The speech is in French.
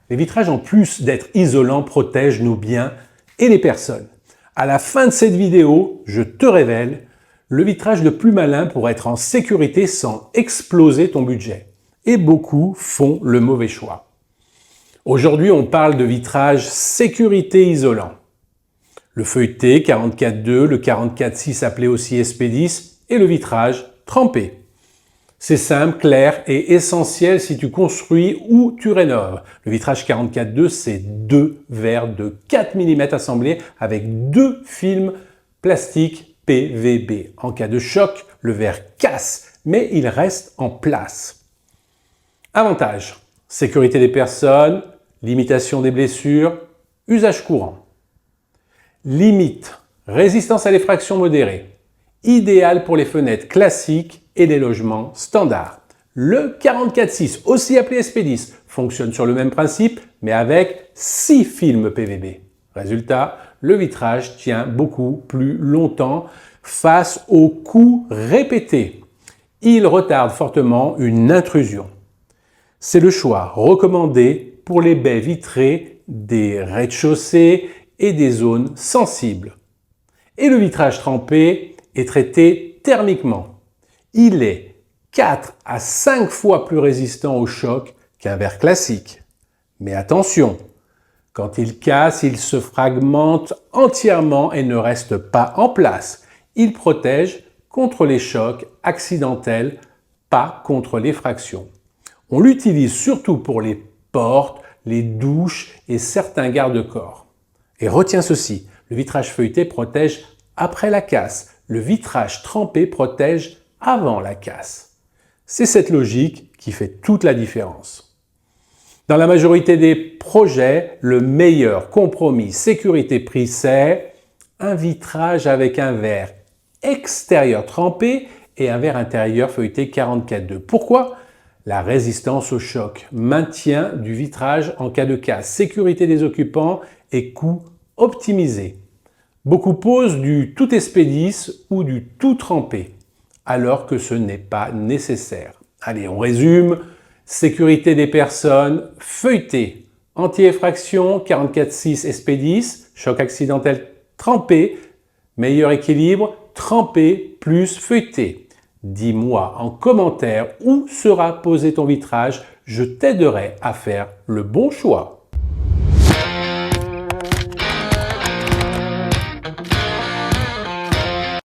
Les vitrages, en plus d'être isolants, protègent nos biens et les personnes. À la fin de cette vidéo, je te révèle le vitrage le plus malin pour être en sécurité sans exploser ton budget. Et beaucoup font le mauvais choix. Aujourd'hui, on parle de vitrage sécurité isolant. Le feuilleté 44.2, le 44.6 appelé aussi SP10 et le vitrage trempé. C'est simple, clair et essentiel si tu construis ou tu rénoves. Le vitrage 44.2, c'est deux verres de 4 mm assemblés avec deux films plastiques PVB. En cas de choc, le verre casse, mais il reste en place. Avantages: sécurité des personnes, limitation des blessures, usage courant. Limite: résistance à l'effraction modérée. Idéal pour les fenêtres classiques et les logements standards. Le 44.6, aussi appelé SP10, fonctionne sur le même principe, mais avec 6 films PVB. Résultat, le vitrage tient beaucoup plus longtemps face aux coups répétés. Il retarde fortement une intrusion. C'est le choix recommandé pour les baies vitrées des rez-de-chaussée et des zones sensibles. Et le vitrage trempé est traité thermiquement. Il est 4 à 5 fois plus résistant au choc qu'un verre classique. Mais attention, quand il casse, il se fragmente entièrement et ne reste pas en place. Il protège contre les chocs accidentels, pas contre l'effraction. On l'utilise surtout pour les portes, les douches et certains garde-corps. Et retiens ceci, le vitrage feuilleté protège après la casse. Le vitrage trempé protège avant la casse. C'est cette logique qui fait toute la différence. Dans la majorité des projets, le meilleur compromis sécurité-prix, c'est un vitrage avec un verre extérieur trempé et un verre intérieur feuilleté 44.2. Pourquoi? La résistance au choc, maintien du vitrage en cas de casse, sécurité des occupants et coût optimisé. Beaucoup posent du tout SP10 ou du tout trempé, alors que ce n'est pas nécessaire. Allez, on résume. Sécurité des personnes, feuilleté, anti-effraction, 44.6 SP10, choc accidentel trempé, meilleur équilibre, trempé plus feuilleté. Dis-moi en commentaire où sera posé ton vitrage, je t'aiderai à faire le bon choix.